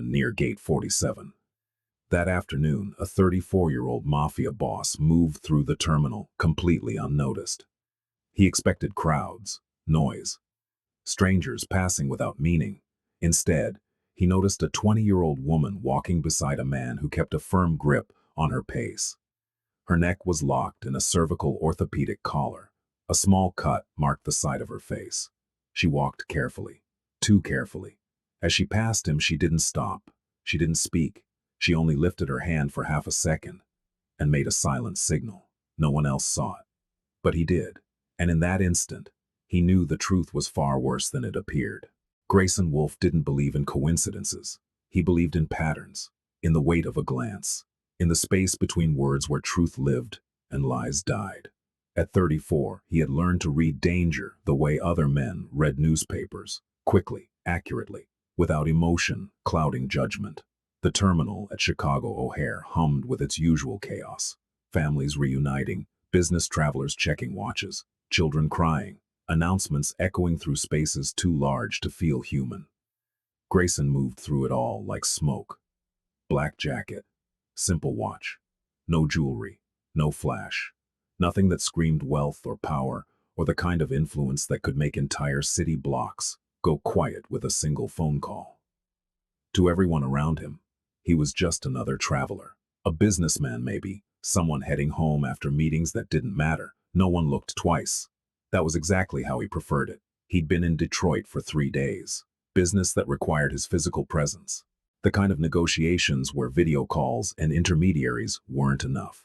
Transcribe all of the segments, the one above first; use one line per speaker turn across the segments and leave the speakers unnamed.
happened near Gate 47. That afternoon, a 34-year-old Mafia boss moved through the terminal completely unnoticed. He expected crowds, noise, strangers passing without meaning. Instead, he noticed a 20-year-old woman walking beside a man who kept a firm grip on her pace. Her neck was locked in a cervical orthopedic collar. A small cut marked the side of her face. She walked carefully, too carefully. As she passed him, she didn't stop. She didn't speak. She only lifted her hand for half a second and made a silent signal. No one else saw it. But he did. And in that instant, he knew the truth was far worse than it appeared. Grayson Wolfe didn't believe in coincidences. He believed in patterns, in the weight of a glance, in the space between words where truth lived and lies died. At 34, he had learned to read danger the way other men read newspapers, quickly, accurately, without emotion clouding judgment. The terminal at Chicago O'Hare hummed with its usual chaos. Families reuniting, business travelers checking watches, children crying, announcements echoing through spaces too large to feel human. Grayson moved through it all like smoke. Black jacket, simple watch, no jewelry, no flash, nothing that screamed wealth or power or the kind of influence that could make entire city blocks go quiet with a single phone call. To everyone around him, he was just another traveler, a businessman maybe, someone heading home after meetings that didn't matter. No one looked twice. That was exactly how he preferred it. He'd been in Detroit for 3 days, business that required his physical presence, the kind of negotiations where video calls and intermediaries weren't enough,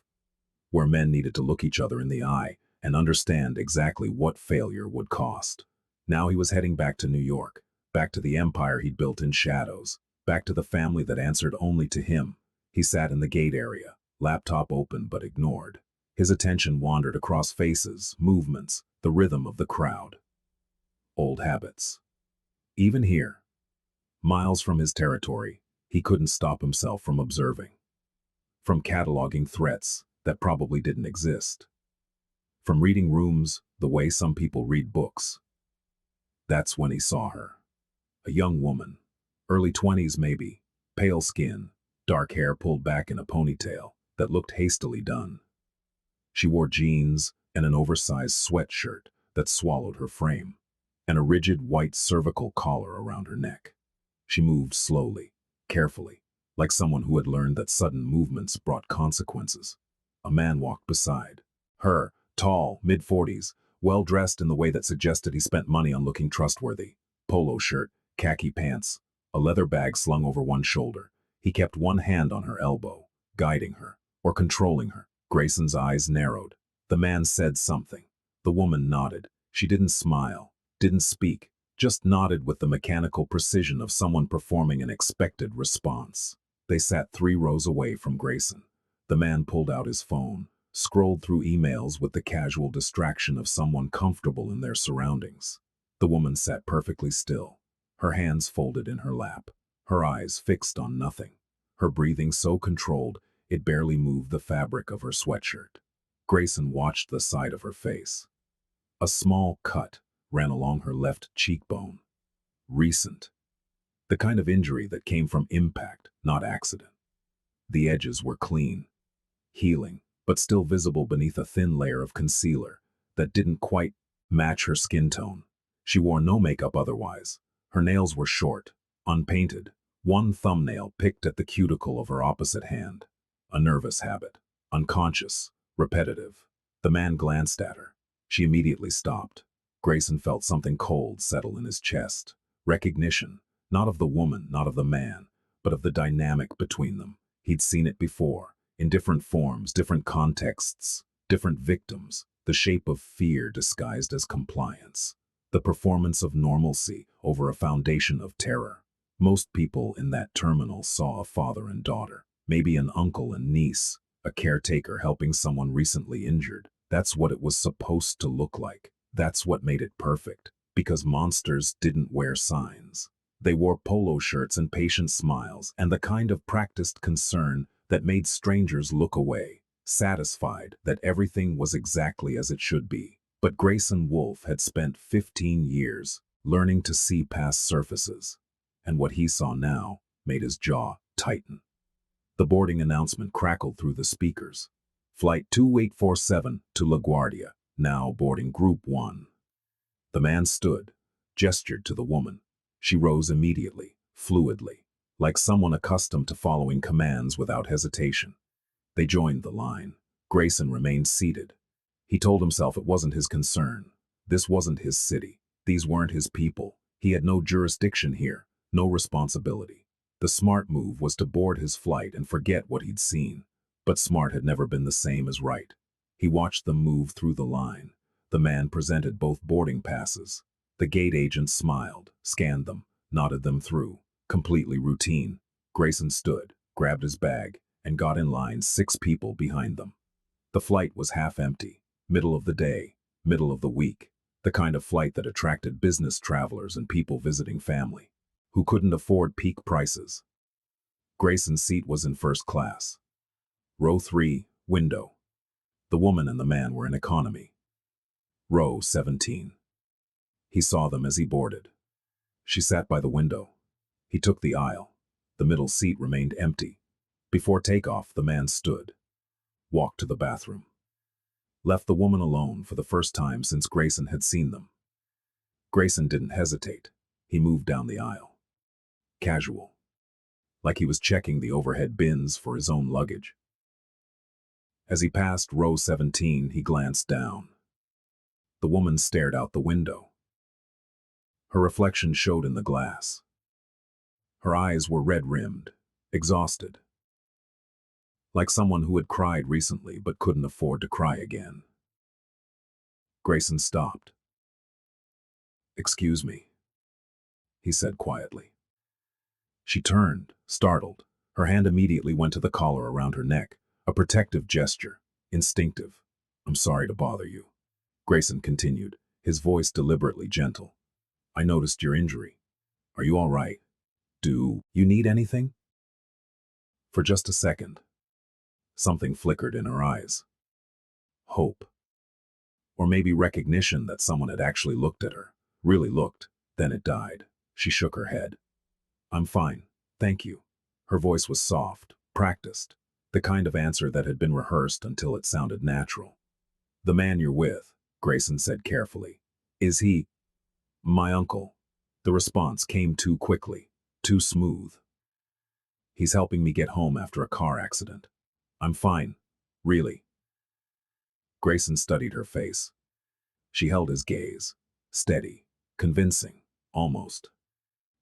where men needed to look each other in the eye and understand exactly what failure would cost. Now he was heading back to New York, back to the empire he'd built in shadows, back to the family that answered only to him. He sat in the gate area, laptop open but ignored. His attention wandered across faces, movements, the rhythm of the crowd. Old habits. Even here, miles from his territory, he couldn't stop himself from observing. From cataloging threats that probably didn't exist. From reading rooms the way some people read books. That's when he saw her. A young woman, early 20s maybe, pale skin, dark hair pulled back in a ponytail that looked hastily done. She wore jeans and an oversized sweatshirt that swallowed her frame, and a rigid white cervical collar around her neck. She moved slowly, carefully, like someone who had learned that sudden movements brought consequences. A man walked beside her, tall, mid-40s, well-dressed in the way that suggested he spent money on looking trustworthy. Polo shirt, khaki pants, a leather bag slung over one shoulder. He kept one hand on her elbow, guiding her, or controlling her. Grayson's eyes narrowed. The man said something. The woman nodded. She didn't smile, didn't speak, just nodded with the mechanical precision of someone performing an expected response. They sat 3 rows away from Grayson. The man pulled out his phone, scrolled through emails with the casual distraction of someone comfortable in their surroundings. The woman sat perfectly still, her hands folded in her lap, her eyes fixed on nothing, her breathing so controlled it barely moved the fabric of her sweatshirt. Grayson watched the side of her face. A small cut ran along her left cheekbone. Recent. The kind of injury that came from impact, not accident. The edges were clean, healing, but still visible beneath a thin layer of concealer that didn't quite match her skin tone. She wore no makeup otherwise. Her nails were short, unpainted, one thumbnail picked at the cuticle of her opposite hand. A nervous habit, unconscious, repetitive. The man glanced at her. She immediately stopped. Grayson felt something cold settle in his chest. Recognition, not of the woman, not of the man, but of the dynamic between them. He'd seen it before, in different forms, different contexts, different victims, the shape of fear disguised as compliance, the performance of normalcy over a foundation of terror. Most people in that terminal saw a father and daughter, maybe an uncle and niece, a caretaker helping someone recently injured. That's what it was supposed to look like. That's what made it perfect, because monsters didn't wear signs. They wore polo shirts and patient smiles and the kind of practiced concern that made strangers look away, satisfied that everything was exactly as it should be. But Grayson Wolfe had spent 15 years learning to see past surfaces, and what he saw now made his jaw tighten. The boarding announcement crackled through the speakers. Flight 2847 to LaGuardia, now boarding Group 1. The man stood, gestured to the woman. She rose immediately, fluidly, like someone accustomed to following commands without hesitation. They joined the line. Grayson remained seated. He told himself it wasn't his concern. This wasn't his city. These weren't his people. He had no jurisdiction here, no responsibility. The smart move was to board his flight and forget what he'd seen. But smart had never been the same as right. He watched them move through the line. The man presented both boarding passes. The gate agent smiled, scanned them, nodded them through. Completely routine. Grayson stood, grabbed his bag, and got in line 6 people behind them. The flight was half empty. Middle of the day, middle of the week. The kind of flight that attracted business travelers and people visiting family, who couldn't afford peak prices. Grayson's seat was in first class. Row 3, window. The woman and the man were in economy. Row 17. He saw them as he boarded. She sat by the window. He took the aisle. The middle seat remained empty. Before takeoff, the man stood, walked to the bathroom, left the woman alone for the first time since Grayson had seen them. Grayson didn't hesitate. He moved down the aisle. Casual, like he was checking the overhead bins for his own luggage. As he passed row 17, he glanced down. The woman stared out the window. Her reflection showed in the glass. Her eyes were red-rimmed, exhausted, like someone who had cried recently but couldn't afford to cry again. Grayson stopped. "Excuse me," he said quietly. She turned, startled. Her hand immediately went to the collar around her neck, a protective gesture, instinctive. "I'm sorry to bother you," Grayson continued, his voice deliberately gentle. "I noticed your injury. Are you all right? Do you need anything?" For just a second, something flickered in her eyes. Hope. Or maybe recognition that someone had actually looked at her, really looked, then it died. She shook her head. "I'm fine, thank you." Her voice was soft, practiced, the kind of answer that had been rehearsed until it sounded natural. "The man you're with," Grayson said carefully. "Is he—" "My uncle." The response came too quickly, too smooth. "He's helping me get home after a car accident. I'm fine, really." Grayson studied her face. She held his gaze, steady, convincing, almost.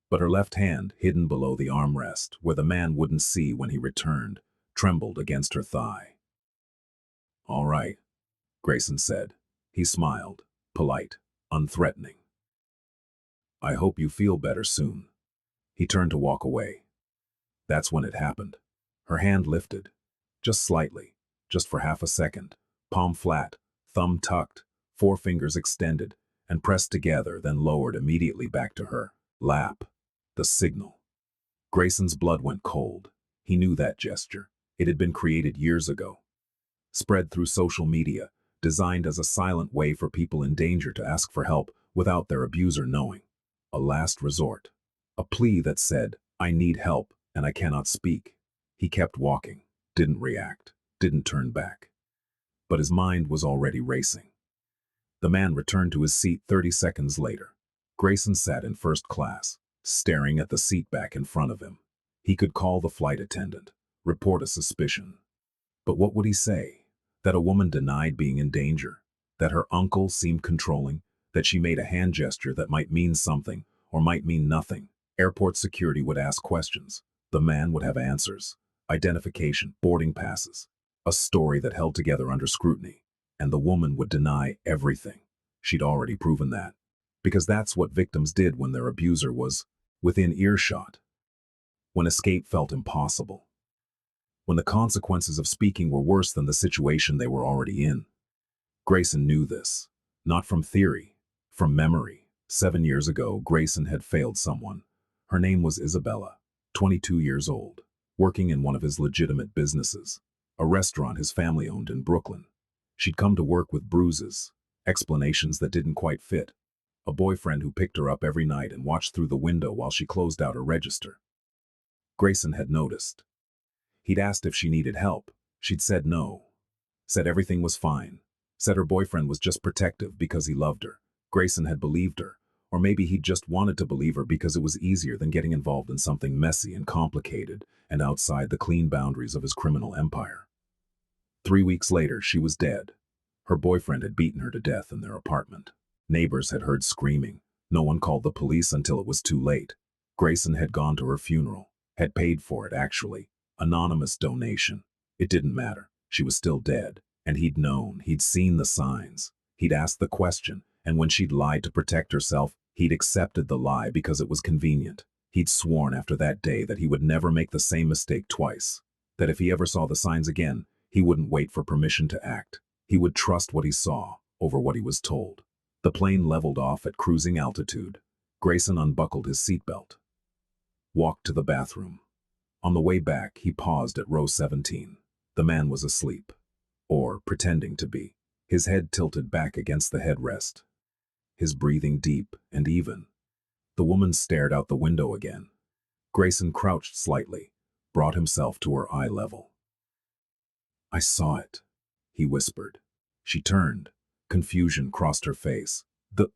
But her left hand, hidden below the armrest, where the man wouldn't see when he returned, trembled against her thigh. "All right," Grayson said. He smiled, polite, unthreatening. "I hope you feel better soon." He turned to walk away. That's when it happened. Her hand lifted, just slightly, just for half a second, palm flat, thumb tucked, 4 fingers extended, and pressed together, then lowered immediately back to her lap. The signal. Grayson's blood went cold. He knew that gesture. It had been created years ago. Spread through social media, designed as a silent way for people in danger to ask for help without their abuser knowing. A last resort. A plea that said, "I need help, and I cannot speak." He kept walking, didn't react, didn't turn back. But his mind was already racing. The man returned to his seat 30 seconds later. Grayson sat in first class, staring at the seat back in front of him. He could call the flight attendant, report a suspicion. But what would he say? That a woman denied being in danger? That her uncle seemed controlling? That she made a hand gesture that might mean something or might mean nothing? Airport security would ask questions. The man would have answers. Identification, boarding passes. A story that held together under scrutiny. And the woman would deny everything. She'd already proven that. Because that's what victims did when their abuser was within earshot. When escape felt impossible. When the consequences of speaking were worse than the situation they were already in. Grayson knew this. Not from theory, from memory. 7 years ago, Grayson had failed someone. Her name was Isabella, 22 years old, working in one of his legitimate businesses, a restaurant his family owned in Brooklyn. She'd come to work with bruises, explanations that didn't quite fit, a boyfriend who picked her up every night and watched through the window while she closed out her register. Grayson had noticed. He'd asked if she needed help. She'd said no. Said everything was fine. Said her boyfriend was just protective because he loved her. Grayson had believed her. Or maybe he'd just wanted to believe her because it was easier than getting involved in something messy and complicated and outside the clean boundaries of his criminal empire. 3 weeks later, she was dead. Her boyfriend had beaten her to death in their apartment. Neighbors had heard screaming. No one called the police until it was too late. Grayson had gone to her funeral. Had paid for it, actually. Anonymous donation. It didn't matter. She was still dead. And he'd known. He'd seen the signs. He'd asked the question. And when she'd lied to protect herself, he'd accepted the lie because it was convenient. He'd sworn after that day that he would never make the same mistake twice. That if he ever saw the signs again, he wouldn't wait for permission to act. He would trust what he saw over what he was told. The plane leveled off at cruising altitude. Grayson unbuckled his seatbelt. Walked to the bathroom. On the way back, he paused at row 17. The man was asleep. Or pretending to be. His head tilted back against the headrest. His breathing deep and even. The woman stared out the window again. Grayson crouched slightly, brought himself to her eye level. "I saw it," he whispered. She turned. Confusion crossed her face. "The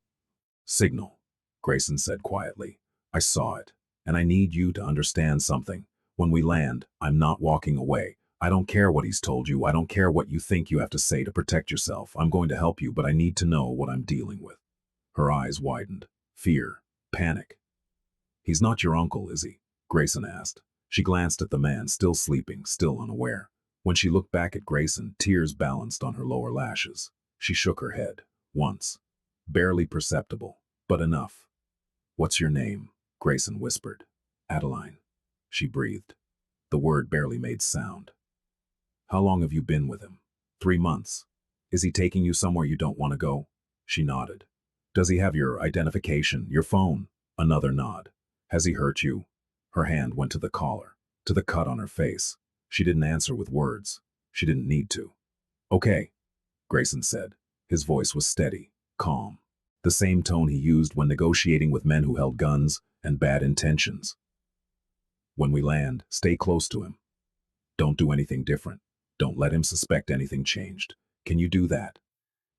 signal," Grayson said quietly. "I saw it, and I need you to understand something. When we land, I'm not walking away. I don't care what he's told you. I don't care what you think you have to say to protect yourself. I'm going to help you, but I need to know what I'm dealing with." Her eyes widened. Fear. Panic. "He's not your uncle, is he?" Grayson asked. She glanced at the man, still sleeping, still unaware. When she looked back at Grayson, tears balanced on her lower lashes. She shook her head. Once. Barely perceptible, but enough. "What's your name?" Grayson whispered. "Adeline." She breathed. The word barely made sound. "How long have you been with him?" 3 months. "Is he taking you somewhere you don't want to go?" She nodded. "Does he have your identification, your phone?" Another nod. "Has he hurt you?" Her hand went to the collar, to the cut on her face. She didn't answer with words. She didn't need to. "Okay," Grayson said. His voice was steady, calm. The same tone he used when negotiating with men who held guns and bad intentions. "When we land, stay close to him. Don't do anything different. Don't let him suspect anything changed. Can you do that?"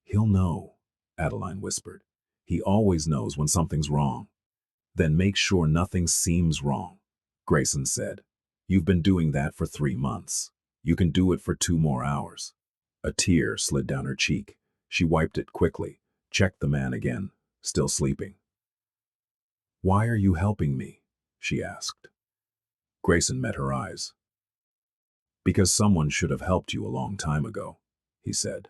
"He'll know," Adeline whispered. "He always knows when something's wrong." "Then make sure nothing seems wrong," Grayson said. "You've been doing that for 3 months. You can do it for 2 more hours." A tear slid down her cheek. She wiped it quickly, checked the man again, still sleeping. "Why are you helping me?" she asked. Grayson met her eyes. "Because someone should have helped you a long time ago," he said.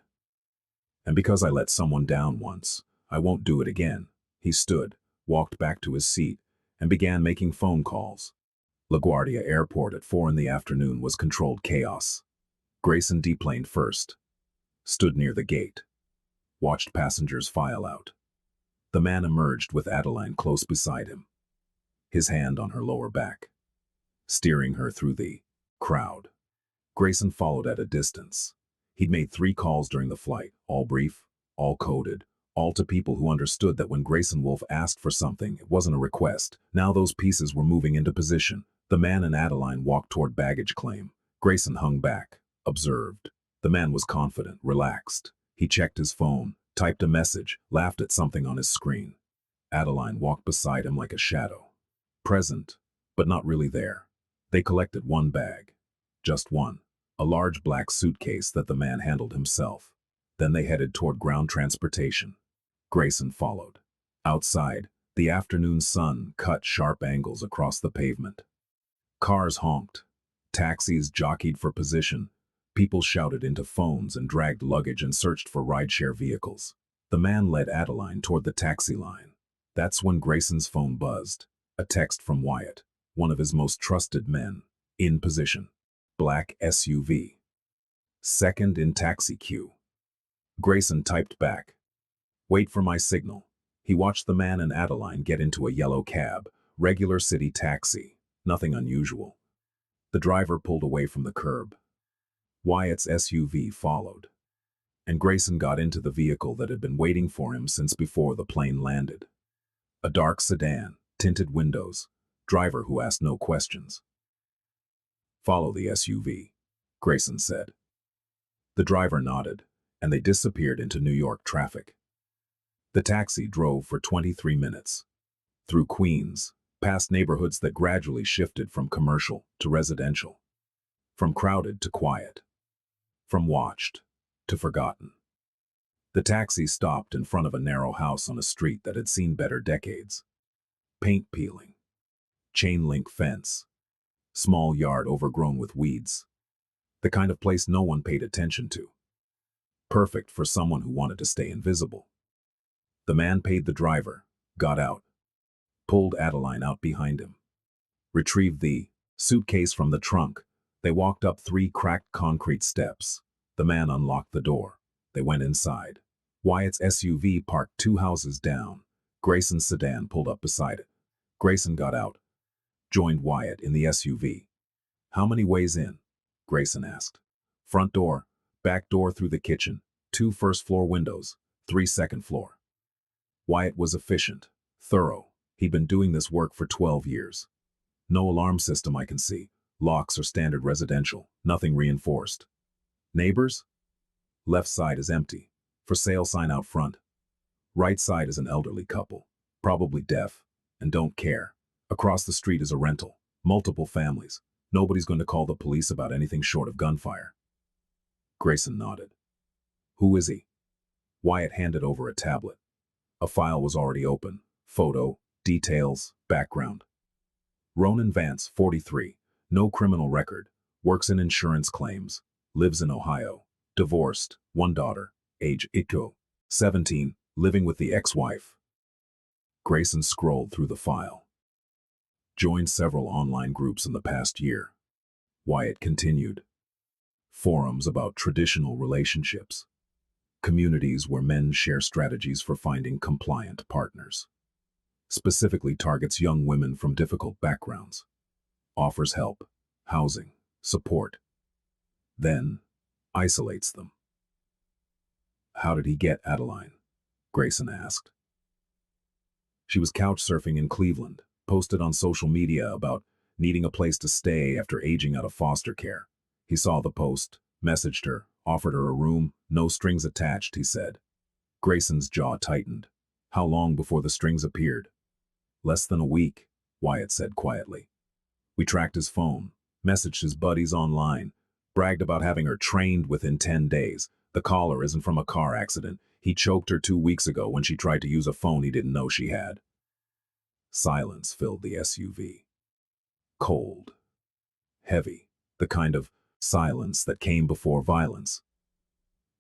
"And because I let someone down once, I won't do it again." He stood, walked back to his seat, and began making phone calls. LaGuardia Airport at 4 in the afternoon was controlled chaos. Grayson deplaned first. Stood near the gate. Watched passengers file out. The man emerged with Adeline close beside him. His hand on her lower back. Steering her through the crowd. Grayson followed at a distance. He'd made 3 calls during the flight, all brief, all coded, all to people who understood that when Grayson Wolf asked for something, it wasn't a request. Now those pieces were moving into position. The man and Adeline walked toward baggage claim. Grayson hung back, observed. The man was confident, relaxed. He checked his phone, typed a message, laughed at something on his screen. Adeline walked beside him like a shadow. Present, but not really there. They collected 1 bag. Just one. A large black suitcase that the man handled himself. Then they headed toward ground transportation. Grayson followed. Outside, the afternoon sun cut sharp angles across the pavement. Cars honked. Taxis jockeyed for position. People shouted into phones and dragged luggage and searched for rideshare vehicles. The man led Adeline toward the taxi line. That's when Grayson's phone buzzed. A text from Wyatt, one of his most trusted men. In position. Black SUV. Second in taxi queue. Grayson typed back. "Wait for my signal." He watched the man and Adeline get into a yellow cab, regular city taxi, nothing unusual. The driver pulled away from the curb. Wyatt's SUV followed. And Grayson got into the vehicle that had been waiting for him since before the plane landed. A dark sedan, tinted windows, driver who asked no questions. Follow the SUV, Grayson said. The driver nodded, and they disappeared into New York traffic. The taxi drove for 23 minutes, through Queens, past neighborhoods that gradually shifted from commercial to residential, from crowded to quiet, from watched to forgotten. The taxi stopped in front of a narrow house on a street that had seen better decades. Paint peeling, chain-link fence, small yard overgrown with weeds. The kind of place no one paid attention to. Perfect for someone who wanted to stay invisible. The man paid the driver, got out, pulled Adeline out behind him, retrieved the suitcase from the trunk. They walked up 3 cracked concrete steps. The man unlocked the door. They went inside. Wyatt's SUV parked 2 houses down. Grayson's sedan pulled up beside it. Grayson got out, joined Wyatt in the SUV. How many ways in? Grayson asked. Front door, back door through the kitchen, 2 first-floor windows, 3 second floor. Wyatt was efficient, thorough. He'd been doing this work for 12 years. No alarm system I can see. Locks are standard residential, nothing reinforced. Neighbors? Left side is empty. For sale sign out front. Right side is an elderly couple, probably deaf, and don't care. Across the street is a rental, multiple families. Nobody's going to call the police about anything short of gunfire. Grayson nodded. Who is he? Wyatt handed over a tablet. A file was already open. Photo, details, background. Ronan Vance, 43, no criminal record, works in insurance claims, lives in Ohio, divorced, 1 daughter, age 17, living with the ex-wife. Grayson scrolled through the file. Joined several online groups in the past year. Wyatt continued. Forums about traditional relationships. Communities where men share strategies for finding compliant partners. Specifically targets young women from difficult backgrounds. Offers help, housing, support. Then isolates them. How did he get Adeline? Grayson asked. She was couch surfing in Cleveland, posted on social media about needing a place to stay after aging out of foster care. He saw the post, messaged her, offered her a room, no strings attached, he said. Grayson's jaw tightened. How long before the strings appeared? Less than a week, Wyatt said quietly. We tracked his phone, messaged his buddies online, bragged about having her trained within 10 days. The caller isn't from a car accident. He choked her 2 weeks ago when she tried to use a phone he didn't know she had. Silence filled the SUV. Cold. Heavy. The kind of silence that came before violence.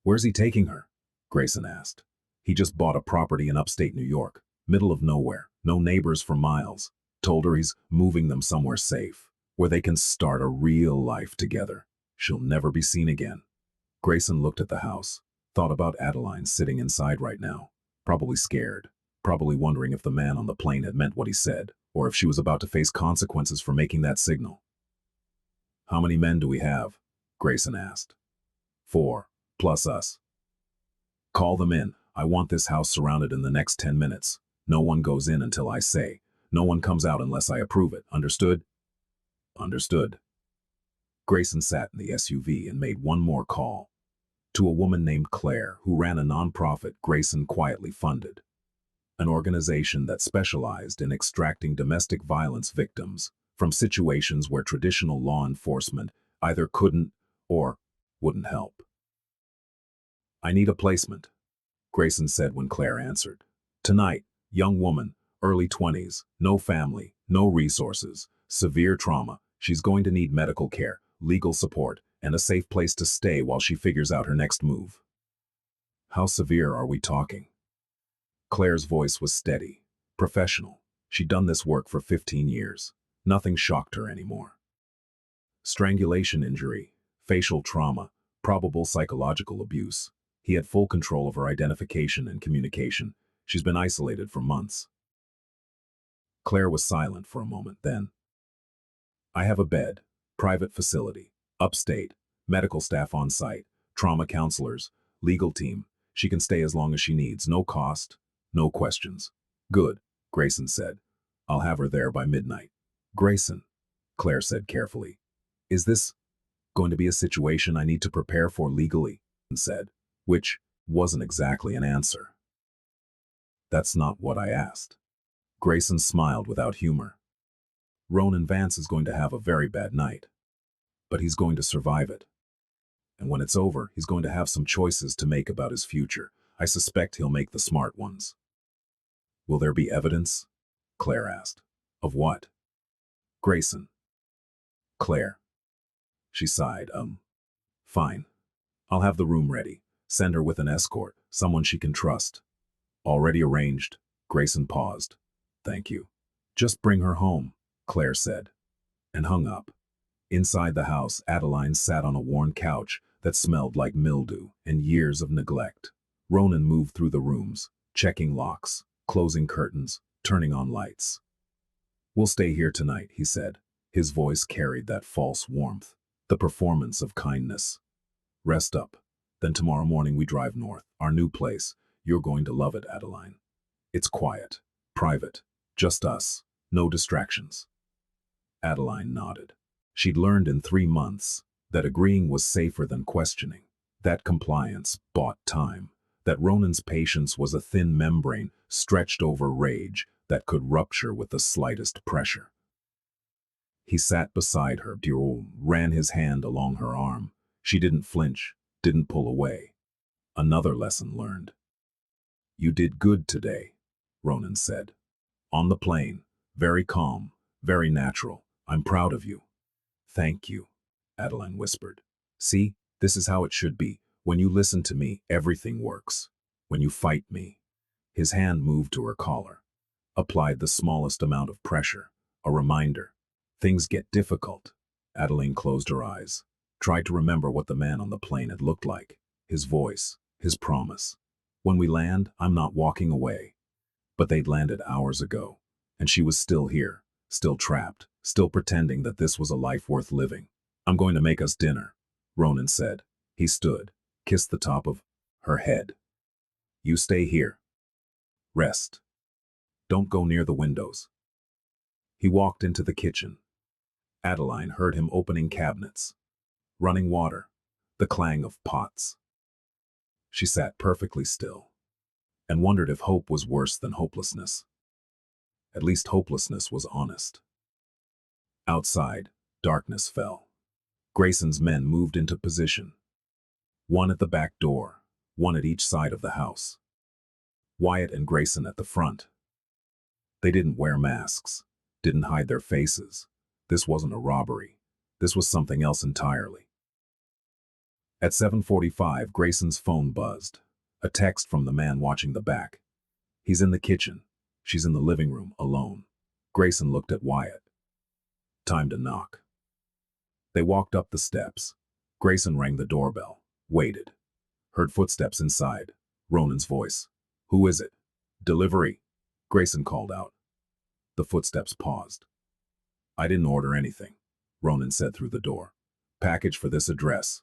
Where's he taking her? Grayson asked. He just bought a property in upstate New York, middle of nowhere, no neighbors for miles. Told her he's moving them somewhere safe, where they can start a real life together. She'll never be seen again. Grayson looked at the house, thought about Adeline sitting inside right now, probably scared, probably wondering if the man on the plane had meant what he said, or if she was about to face consequences for making that signal. How many men do we have? Grayson asked. 4, plus us. Call them in. I want this house surrounded in the next 10 minutes. No one goes in until I say. No one comes out unless I approve it. Understood? Understood. Grayson sat in the SUV and made one more call. To a woman named Claire, who ran a nonprofit Grayson quietly funded. An organization that specialized in extracting domestic violence victims from situations where traditional law enforcement either couldn't or wouldn't help. I need a placement, Grayson said when Claire answered. Tonight, young woman, early 20s, no family, no resources, severe trauma. She's going to need medical care, legal support, and a safe place to stay while she figures out her next move. How severe are we talking? Claire's voice was steady, professional. She'd done this work for 15 years. Nothing shocked her anymore. Strangulation injury, facial trauma, probable psychological abuse. He had full control of her identification and communication. She's been isolated for months. Claire was silent for a moment, then. I have a bed, private facility, upstate, medical staff on site, trauma counselors, legal team. She can stay as long as she needs, no cost, no questions. Good, Grayson said. I'll have her there by midnight. Grayson, Claire said carefully. Is this going to be a situation I need to prepare for legally? And said, which wasn't exactly an answer. That's not what I asked. Grayson smiled without humor. Ronan Vance is going to have a very bad night, but he's going to survive it. And when it's over, he's going to have some choices to make about his future. I suspect he'll make the smart ones. Will there be evidence? Claire asked. Of what? Grayson. Claire. She sighed. Fine. I'll have the room ready. Send her with an escort, someone she can trust. Already arranged. Grayson paused. Thank you. Just bring her home, Claire said, and hung up. Inside the house, Adeline sat on a worn couch that smelled like mildew and years of neglect. Ronan moved through the rooms, checking locks, closing curtains, turning on lights. We'll stay here tonight, he said. His voice carried that false warmth, the performance of kindness. Rest up. Then tomorrow morning we drive north, our new place. You're going to love it, Adeline. It's quiet, private, just us, no distractions. Adeline nodded. She'd learned in 3 months that agreeing was safer than questioning, that compliance bought time, that Ronan's patience was a thin membrane stretched over rage that could rupture with the slightest pressure. He sat beside her, ran his hand along her arm. She didn't flinch, didn't pull away. Another lesson learned. You did good today, Ronan said. On the plane, very calm, very natural. I'm proud of you. Thank you, Adeline whispered. See, this is how it should be. When you listen to me, everything works. When you fight me. His hand moved to her collar, applied the smallest amount of pressure, a reminder. Things get difficult. Adeline closed her eyes, tried to remember what the man on the plane had looked like, his voice, his promise. When we land, I'm not walking away. But they'd landed hours ago, and she was still here, still trapped, still pretending that this was a life worth living. I'm going to make us dinner, Ronan said. He stood, kissed the top of her head. You stay here. Rest. Don't go near the windows. He walked into the kitchen. Adeline heard him opening cabinets, running water, the clang of pots. She sat perfectly still and wondered if hope was worse than hopelessness. At least hopelessness was honest. Outside, darkness fell. Grayson's men moved into position. One at the back door, one at each side of the house. Wyatt and Grayson at the front. They didn't wear masks, didn't hide their faces. This wasn't a robbery. This was something else entirely. At 7:45, Grayson's phone buzzed. A text from the man watching the back. He's in the kitchen. She's in the living room, alone. Grayson looked at Wyatt. Time to knock. They walked up the steps. Grayson rang the doorbell, waited. Heard footsteps inside. Ronan's voice. Who is it? Delivery. Grayson called out. The footsteps paused. I didn't order anything, Ronan said through the door. Package for this address.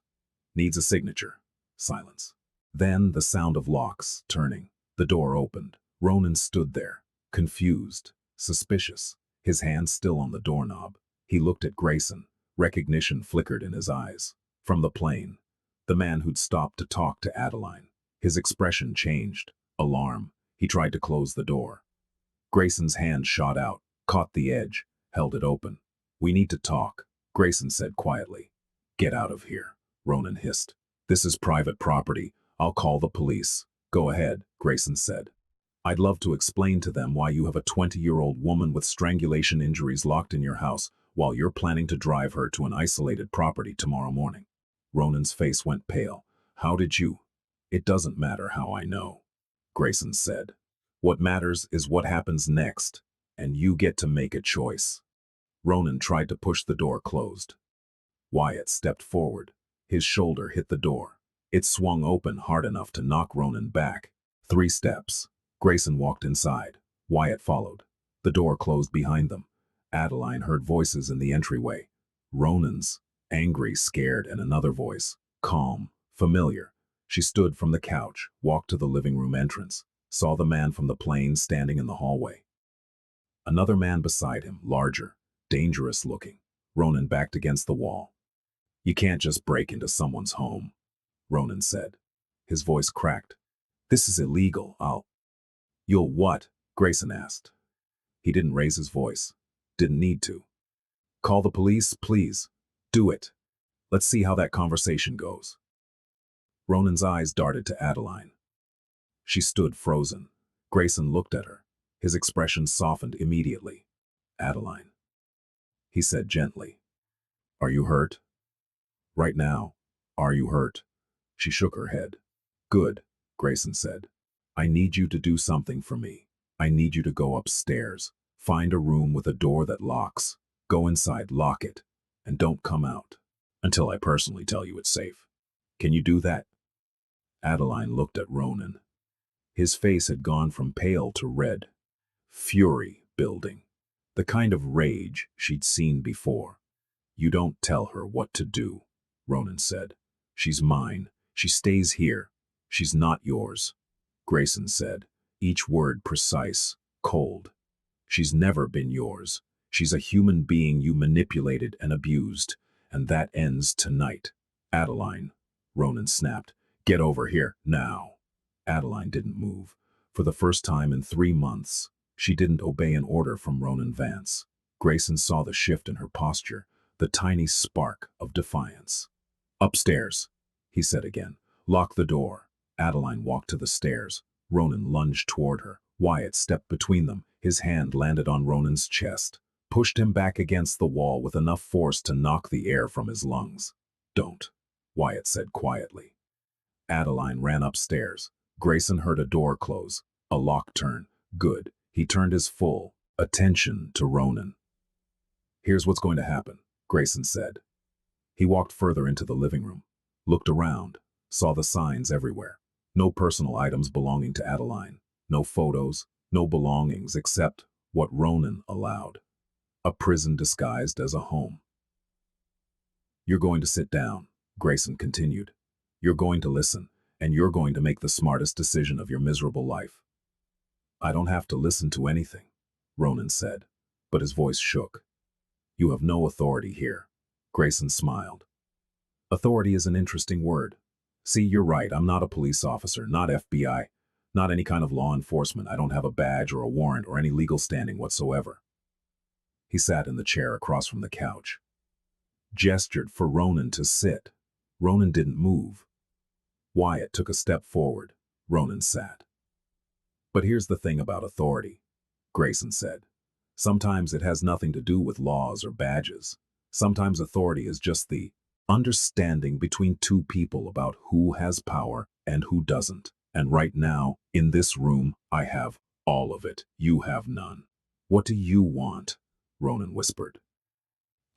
Needs a signature. Silence. Then the sound of locks turning. The door opened. Ronan stood there, confused, suspicious, his hand still on the doorknob. He looked at Grayson. Recognition flickered in his eyes. From the plane, the man who'd stopped to talk to Adeline. His expression changed. Alarm. He tried to close the door. Grayson's hand shot out, caught the edge, held it open. We need to talk, Grayson said quietly. Get out of here, Ronan hissed. This is private property. I'll call the police. Go ahead, Grayson said. I'd love to explain to them why you have a 20-year-old woman with strangulation injuries locked in your house while you're planning to drive her to an isolated property tomorrow morning. Ronan's face went pale. How did you? It doesn't matter how I know, Grayson said. What matters is what happens next, and you get to make a choice. Ronan tried to push the door closed. Wyatt stepped forward. His shoulder hit the door. It swung open hard enough to knock Ronan back. 3 steps. Grayson walked inside. Wyatt followed. The door closed behind them. Adeline heard voices in the entryway. Ronan's, angry, scared, and another voice, calm, familiar. She stood from the couch, walked to the living room entrance, saw the man from the plane standing in the hallway. Another man beside him, larger, dangerous looking. Ronan backed against the wall. You can't just break into someone's home, Ronan said. His voice cracked. This is illegal. You'll what? Grayson asked. He didn't raise his voice. Didn't need to. Call the police, please. Do it. Let's see how that conversation goes. Ronan's eyes darted to Adeline. She stood frozen. Grayson looked at her. His expression softened immediately. Adeline, he said gently. Are you hurt? Right now, are you hurt? She shook her head. Good, Grayson said. I need you to do something for me. I need you to go upstairs. Find a room with a door that locks. Go inside, lock it, and don't come out until I personally tell you it's safe. Can you do that? Adeline looked at Ronan. His face had gone from pale to red. Fury building. The kind of rage she'd seen before. You don't tell her what to do, Ronan said. She's mine. She stays here. She's not yours. Grayson said, each word precise, cold. She's never been yours. She's a human being you manipulated and abused, and that ends tonight. Adeline, Ronan snapped, get over here, now. Adeline didn't move. For the first time in 3 months, she didn't obey an order from Ronan Vance. Grayson saw the shift in her posture, the tiny spark of defiance. Upstairs, he said again. Lock the door. Adeline walked to the stairs. Ronan lunged toward her. Wyatt stepped between them. His hand landed on Ronan's chest, pushed him back against the wall with enough force to knock the air from his lungs. Don't, Wyatt said quietly. Adeline ran upstairs. Grayson heard a door close, a lock turn. Good. He turned his full attention to Ronan. Here's what's going to happen, Grayson said. He walked further into the living room, looked around, saw the signs everywhere. No personal items belonging to Adeline. No photos, no belongings except what Ronan allowed. A prison disguised as a home. You're going to sit down, Grayson continued. You're going to listen, and you're going to make the smartest decision of your miserable life. I don't have to listen to anything, Ronan said, but his voice shook. You have no authority here. Grayson smiled. Authority is an interesting word. See, you're right, I'm not a police officer, not FBI, not any kind of law enforcement. I don't have a badge or a warrant or any legal standing whatsoever. He sat in the chair across from the couch. Gestured for Ronan to sit. Ronan didn't move. Wyatt took a step forward. Ronan sat. But here's the thing about authority, Grayson said. Sometimes it has nothing to do with laws or badges. Sometimes authority is just the understanding between two people about who has power and who doesn't. And right now, in this room, I have all of it. You have none. What do you want? Ronan whispered.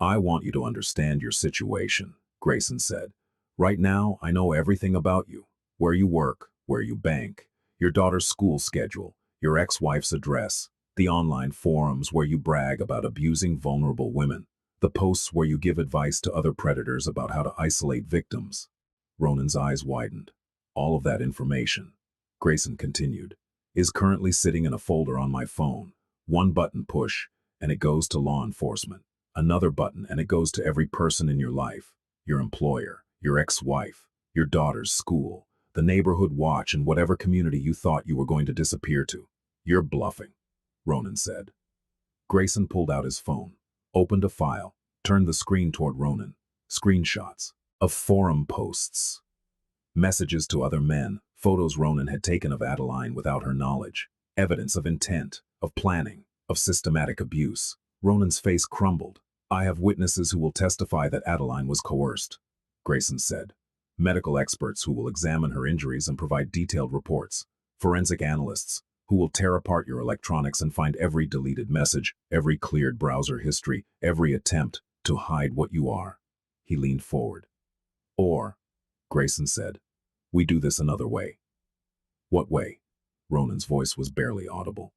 I want you to understand your situation, Grayson said. Right now, I know everything about you. Where you work, where you bank, your daughter's school schedule, your ex-wife's address, the online forums where you brag about abusing vulnerable women, the posts where you give advice to other predators about how to isolate victims. Ronan's eyes widened. All of that information, Grayson continued, is currently sitting in a folder on my phone. One button push, and it goes to law enforcement. Another button, and it goes to every person in your life, your employer, your ex-wife, your daughter's school, the neighborhood watch, and whatever community you thought you were going to disappear to. You're bluffing, Ronan said. Grayson pulled out his phone, opened a file, turned the screen toward Ronan. Screenshots of forum posts. Messages to other men, photos Ronan had taken of Adeline without her knowledge. Evidence of intent, of planning, of systematic abuse. Ronan's face crumbled. I have witnesses who will testify that Adeline was coerced, Grayson said. Medical experts who will examine her injuries and provide detailed reports. Forensic analysts who will tear apart your electronics and find every deleted message, every cleared browser history, every attempt to hide what you are. He leaned forward. Or, Grayson said, we do this another way. What way? Ronan's voice was barely audible.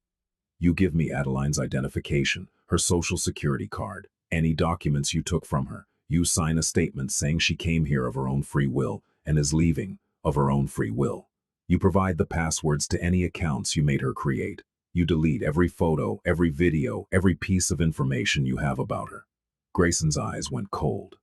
You give me Adeline's identification, her social security card, any documents you took from her. You sign a statement saying she came here of her own free will and is leaving of her own free will. You provide the passwords to any accounts you made her create. You delete every photo, every video, every piece of information you have about her. Grayson's eyes went cold.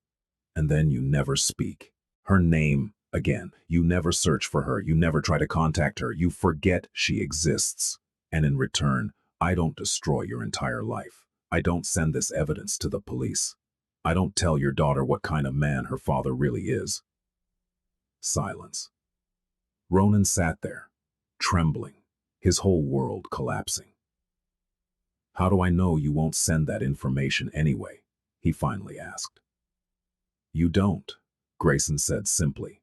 And then you never speak. Her name again. You never search for her. You never try to contact her. You forget she exists. And in return, I don't destroy your entire life. I don't send this evidence to the police. I don't tell your daughter what kind of man her father really is. Silence. Ronan sat there, trembling, his whole world collapsing. How do I know you won't send that information anyway? He finally asked. You don't, Grayson said simply.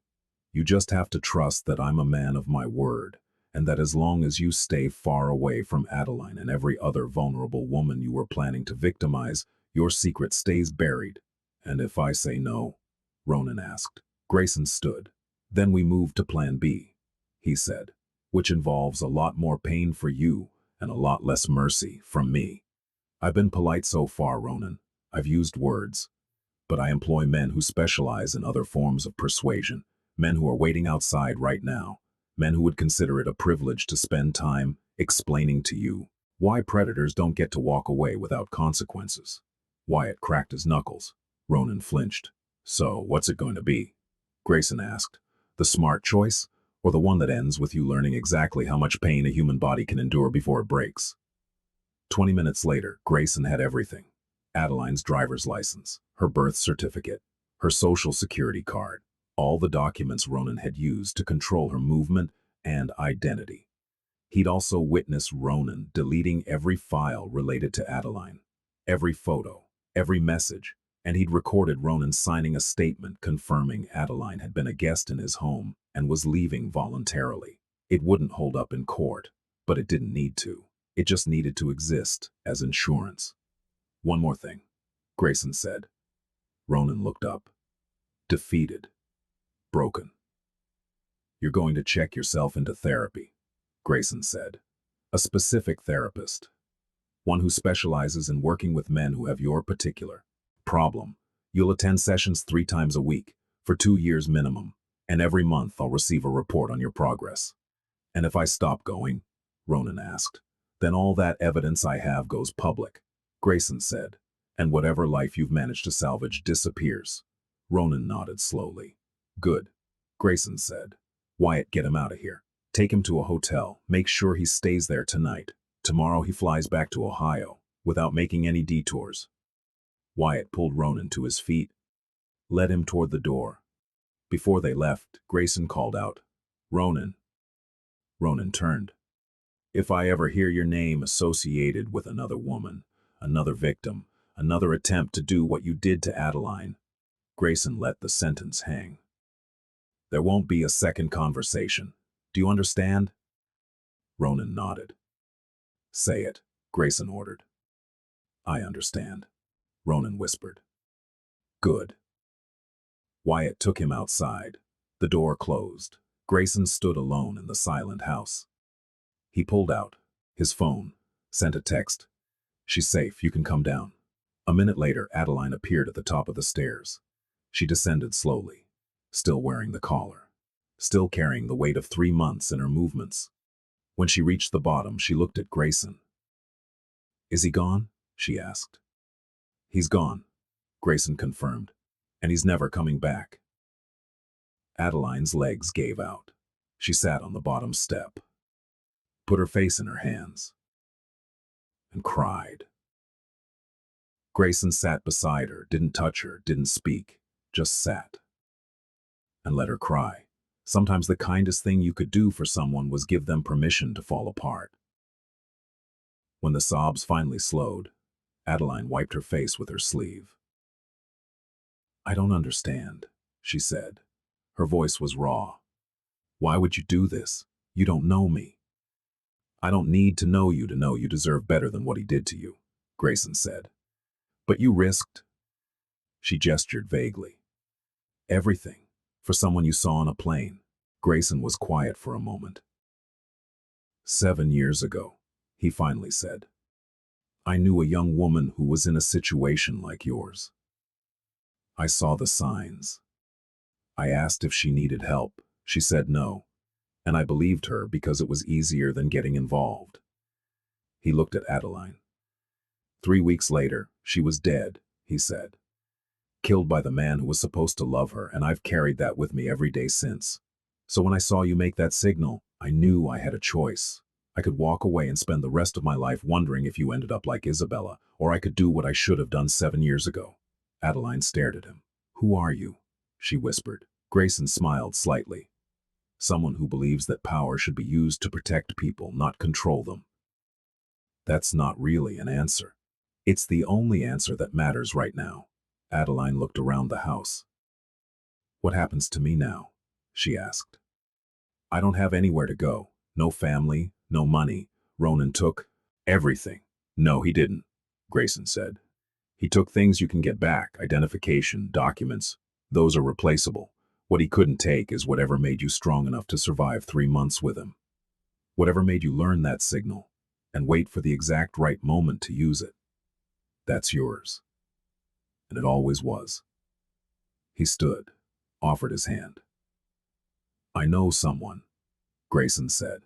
You just have to trust that I'm a man of my word, and that as long as you stay far away from Adeline and every other vulnerable woman you were planning to victimize, your secret stays buried. And if I say no? Ronan asked. Grayson stood. Then we move to plan B, he said, which involves a lot more pain for you and a lot less mercy from me. I've been polite so far, Ronan. I've used words. But I employ men who specialize in other forms of persuasion, men who are waiting outside right now, men who would consider it a privilege to spend time explaining to you why predators don't get to walk away without consequences. Wyatt cracked his knuckles. Ronan flinched. So, what's it going to be? Grayson asked. The smart choice, or the one that ends with you learning exactly how much pain a human body can endure before it breaks? 20 minutes later, Grayson had everything. Adeline's driver's license, her birth certificate, her social security card, all the documents Ronan had used to control her movement and identity. He'd also witnessed Ronan deleting every file related to Adeline, every photo, every message, and he'd recorded Ronan signing a statement confirming Adeline had been a guest in his home and was leaving voluntarily. It wouldn't hold up in court, but it didn't need to. It just needed to exist as insurance. One more thing, Grayson said. Ronan looked up. Defeated. Broken. You're going to check yourself into therapy, Grayson said. A specific therapist. One who specializes in working with men who have your particular problem. You'll attend sessions 3 times a week, for 2 years minimum, and every month I'll receive a report on your progress. And if I stop going, Ronan asked, then all that evidence I have goes public, Grayson said, and whatever life you've managed to salvage disappears. Ronan nodded slowly. Good, Grayson said. Wyatt, get him out of here. Take him to a hotel. Make sure he stays there tonight. Tomorrow he flies back to Ohio, without making any detours. Wyatt pulled Ronan to his feet, led him toward the door. Before they left, Grayson called out, Ronan. Ronan turned. If I ever hear your name associated with another woman, another victim, another attempt to do what you did to Adeline, Grayson let the sentence hang. There won't be a second conversation. Do you understand? Ronan nodded. Say it, Grayson ordered. I understand, Ronan whispered. Good. Wyatt took him outside. The door closed. Grayson stood alone in the silent house. He pulled out his phone, sent a text. She's safe, you can come down. A minute later, Adeline appeared at the top of the stairs. She descended slowly, still wearing the collar, still carrying the weight of 3 months in her movements. When she reached the bottom, she looked at Grayson. Is he gone? She asked. He's gone, Grayson confirmed, and he's never coming back. Adeline's legs gave out. She sat on the bottom step, put her face in her hands, and cried. Grayson sat beside her, didn't touch her, didn't speak, just sat and let her cry. Sometimes the kindest thing you could do for someone was give them permission to fall apart. When the sobs finally slowed, Adeline wiped her face with her sleeve. I don't understand, she said. Her voice was raw. Why would you do this? You don't know me. I don't need to know you deserve better than what he did to you, Grayson said. But you risked. She gestured vaguely. Everything. For someone you saw on a plane. Grayson was quiet for a moment. 7 years ago, he finally said. I knew a young woman who was in a situation like yours. I saw the signs. I asked if she needed help. She said no, and I believed her because it was easier than getting involved. He looked at Adeline. 3 weeks later, she was dead, he said. Killed by the man who was supposed to love her, and I've carried that with me every day since. So when I saw you make that signal, I knew I had a choice. I could walk away and spend the rest of my life wondering if you ended up like Isabella, or I could do what I should have done 7 years ago. Adeline stared at him. Who are you? She whispered. Grayson smiled slightly. Someone who believes that power should be used to protect people, not control them. That's not really an answer. It's the only answer that matters right now. Adeline looked around the house. What happens to me now? She asked. I don't have anywhere to go. No family, no money. Ronan took everything. No, he didn't, Grayson said. He took things you can get back, identification, documents. Those are replaceable. What he couldn't take is whatever made you strong enough to survive 3 months with him. Whatever made you learn that signal and wait for the exact right moment to use it. That's yours. And it always was. He stood, offered his hand. I know someone, Grayson said.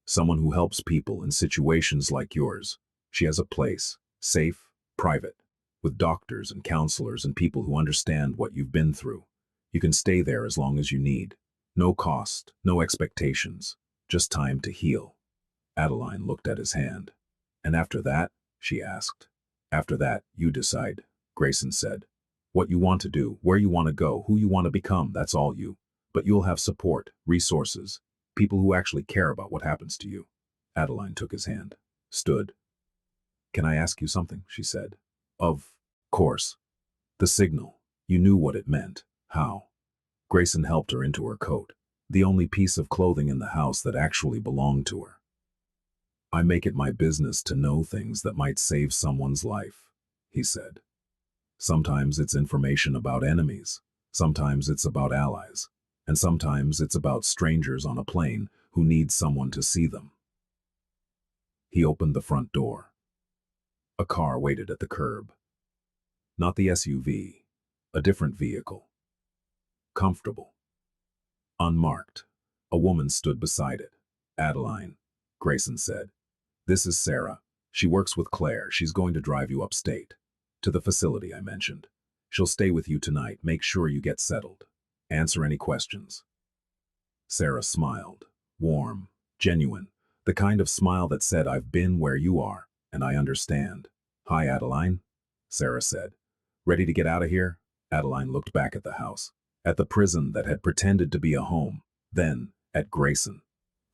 Someone who helps people in situations like yours. She has a place, safe, private, with doctors and counselors and people who understand what you've been through. You can stay there as long as you need. No cost, no expectations, just time to heal. Adeline looked at his hand. And after that, she asked. After that, you decide, Grayson said. What you want to do, where you want to go, who you want to become, that's all you. But you'll have support, resources, people who actually care about what happens to you. Adeline took his hand, stood. Can I ask you something? She said. Of course. The signal. You knew what it meant. How? Grayson helped her into her coat, the only piece of clothing in the house that actually belonged to her. I make it my business to know things that might save someone's life, he said. Sometimes it's information about enemies, sometimes it's about allies, and sometimes it's about strangers on a plane who need someone to see them. He opened the front door. A car waited at the curb. Not the SUV, a different vehicle. Comfortable. Unmarked. A woman stood beside it. Adeline, Grayson said. This is Sarah. She works with Claire. She's going to drive you upstate. To the facility I mentioned. She'll stay with you tonight. Make sure you get settled. Answer any questions. Sarah smiled. Warm, genuine. The kind of smile that said, I've been where you are, and I understand. Hi, Adeline, Sarah said. Ready to get out of here? Adeline looked back at the house, at the prison that had pretended to be a home, then at Grayson.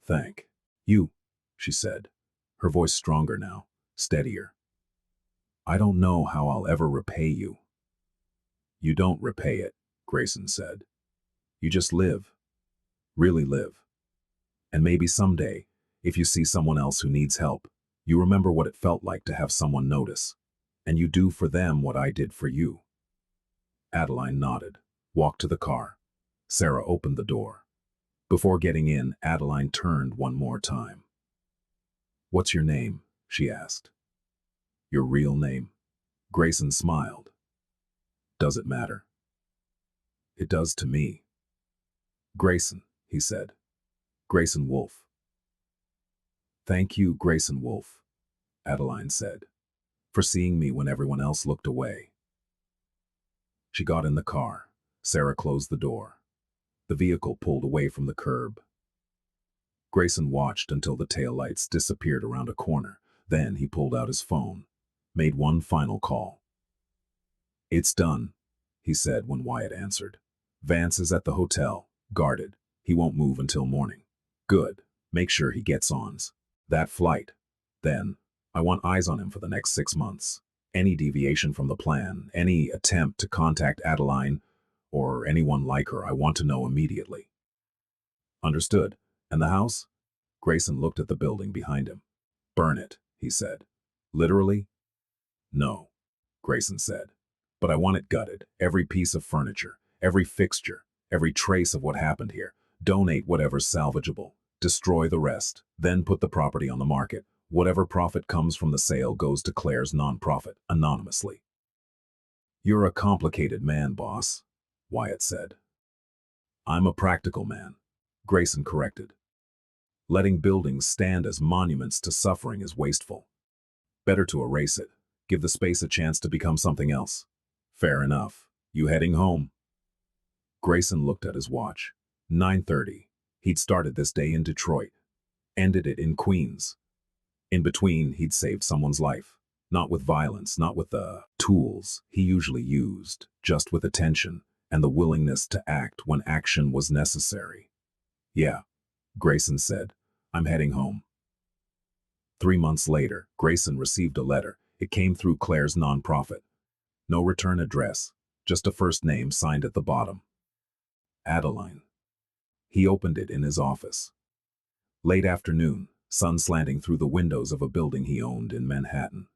Thank you, she said, her voice stronger now, steadier. I don't know how I'll ever repay you. You don't repay it, Grayson said. You just live. Really live. And maybe someday, if you see someone else who needs help, you remember what it felt like to have someone notice, and you do for them what I did for you. Adeline nodded, walked to the car. Sarah opened the door. Before getting in, Adeline turned one more time. What's your name? She asked. Your real name? Grayson smiled. Does it matter? It does to me. Grayson, he said. Grayson Wolfe. Thank you, Grayson Wolfe, Adeline said, for seeing me when everyone else looked away. She got in the car. Sarah closed the door. The vehicle pulled away from the curb. Grayson watched until the taillights disappeared around a corner. Then he pulled out his phone, made one final call. It's done, he said when Wyatt answered. Vance is at the hotel, guarded. He won't move until morning. Good. Make sure he gets on that flight. Then, I want eyes on him for the next 6 months. Any deviation from the plan, any attempt to contact Adeline or anyone like her, I want to know immediately. Understood. And the house? Grayson looked at the building behind him. Burn it, he said. Literally? No, Grayson said. But I want it gutted. Every piece of furniture, every fixture, every trace of what happened here. Donate whatever's salvageable. Destroy the rest. Then put the property on the market. Whatever profit comes from the sale goes to Claire's nonprofit, anonymously. You're a complicated man, boss, Wyatt said. I'm a practical man, Grayson corrected. Letting buildings stand as monuments to suffering is wasteful. Better to erase it. Give the space a chance to become something else. Fair enough. You heading home? Grayson looked at his watch. 9:30. He'd started this day in Detroit, ended it in Queens. In between, he'd saved someone's life. Not with violence, not with the tools he usually used, just with attention and the willingness to act when action was necessary. Yeah, Grayson said, I'm heading home. 3 months later, Grayson received a letter. It came through Claire's nonprofit. No return address, just a first name signed at the bottom. Adeline. He opened it in his office. Late afternoon, sun slanting through the windows of a building he owned in Manhattan.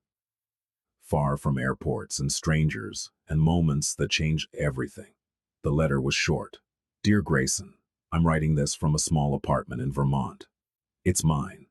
Far from airports and strangers and moments that changed everything. The letter was short. Dear Grayson, I'm writing this from a small apartment in Vermont. It's mine.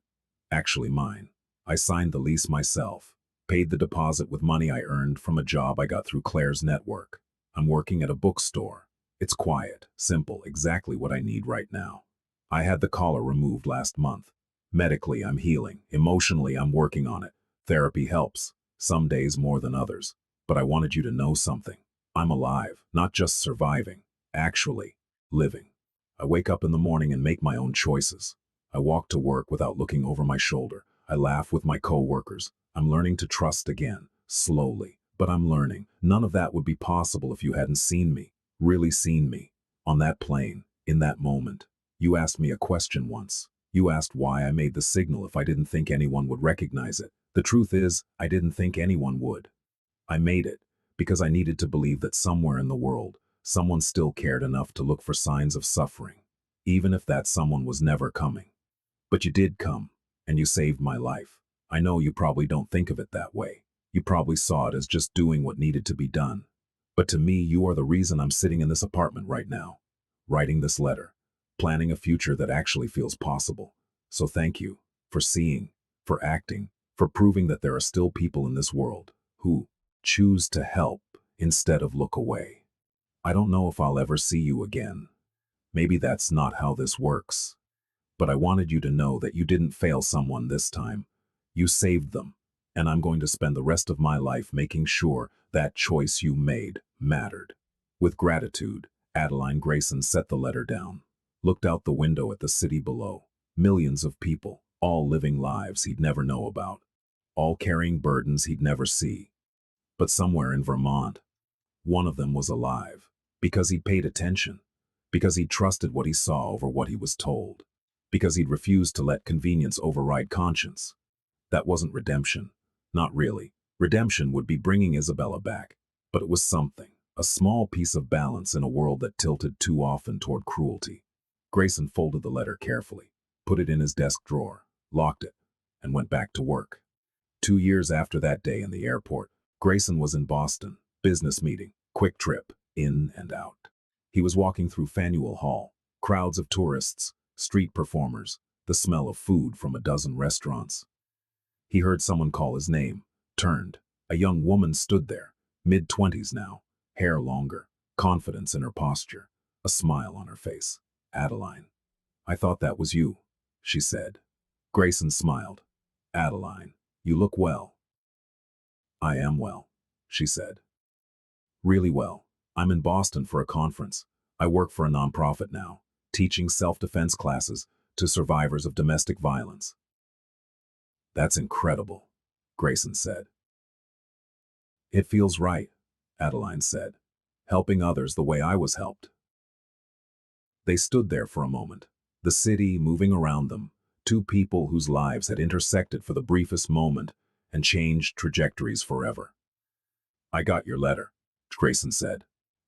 Actually mine. I signed the lease myself, paid the deposit with money I earned from a job I got through Claire's network. I'm working at a bookstore. It's quiet, simple, exactly what I need right now. I had the collar removed last month. Medically, I'm healing. Emotionally, I'm working on it. Therapy helps, some days more than others. But I wanted you to know something. I'm alive, not just surviving, actually living. I wake up in the morning and make my own choices. I walk to work without looking over my shoulder. I laugh with my coworkers. I'm learning to trust again, slowly, but I'm learning. None of that would be possible if you hadn't seen me, really seen me, on that plane, in that moment. You asked me a question once. You asked why I made the signal if I didn't think anyone would recognize it. The truth is, I didn't think anyone would. I made it because I needed to believe that somewhere in the world, someone still cared enough to look for signs of suffering, even if that someone was never coming. But you did come, and you saved my life. I know you probably don't think of it that way. You probably saw it as just doing what needed to be done. But to me, you are the reason I'm sitting in this apartment right now, writing this letter, planning a future that actually feels possible. So thank you for seeing, for acting, for proving that there are still people in this world who choose to help instead of look away. I don't know if I'll ever see you again. Maybe that's not how this works. But I wanted you to know that you didn't fail someone this time. You saved them, and I'm going to spend the rest of my life making sure that choice you made mattered. With gratitude, Adeline Grayson set the letter down, looked out the window at the city below. Millions of people, all living lives he'd never know about, all carrying burdens he'd never see. But somewhere in Vermont, one of them was alive, because he'd paid attention, because he trusted what he saw over what he was told, because he'd refused to let convenience override conscience. That wasn't redemption. Not really. Redemption would be bringing Isabella back, but it was something, a small piece of balance in a world that tilted too often toward cruelty. Grayson folded the letter carefully, put it in his desk drawer, locked it, and went back to work. 2 years after that day in the airport, Grayson was in Boston, business meeting, quick trip, in and out. He was walking through Faneuil Hall, crowds of tourists, street performers, the smell of food from a dozen restaurants. He heard someone call his name, turned. A young woman stood there, mid-20s now, hair longer, confidence in her posture, a smile on her face. Adeline. I thought that was you, she said. Grayson smiled. Adeline, you look well. I am well, she said. Really well. I'm in Boston for a conference. I work for a nonprofit now, teaching self-defense classes to survivors of domestic violence. That's incredible, Grayson said. It feels right, Adeline said, helping others the way I was helped. They stood there for a moment, the city moving around them, two people whose lives had intersected for the briefest moment and changed trajectories forever. I got your letter, Grayson said.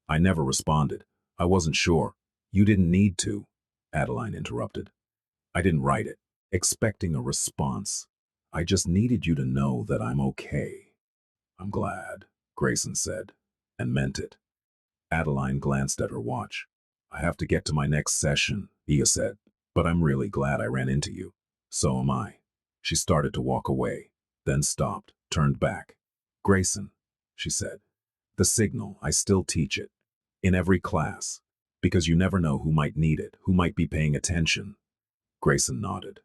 I never responded. I wasn't sure. You didn't need to, Adeline interrupted. I didn't write it, expecting a response. I just needed you to know that I'm okay. I'm glad, Grayson said, and meant it. Adeline glanced at her watch. I have to get to my next session, Ia said, but I'm really glad I ran into you. So am I. She started to walk away, then stopped, turned back. Grayson, she said, the signal, I still teach it. In every class. Because you never know who might need it, who might be paying attention. Grayson nodded.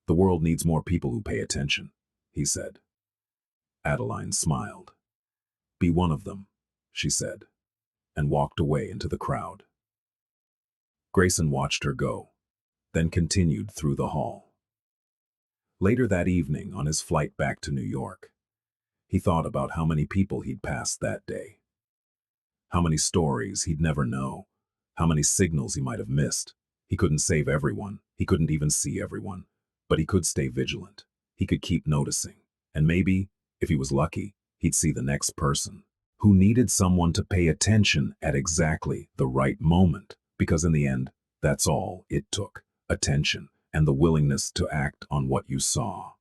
The world needs more people who pay attention, he said. Adeline smiled. Be one of them, she said. and walked away into the crowd. Grayson watched her go, then continued through the hall. Later that evening, on his flight back to New York, he thought about how many people he'd passed that day. How many stories he'd never know. How many signals he might have missed. He couldn't save everyone. He couldn't even see everyone. But he could stay vigilant. He could keep noticing. And maybe, if he was lucky, he'd see the next person who needed someone to pay attention at exactly the right moment. Because in the end, that's all it took. Attention and the willingness to act on what you saw.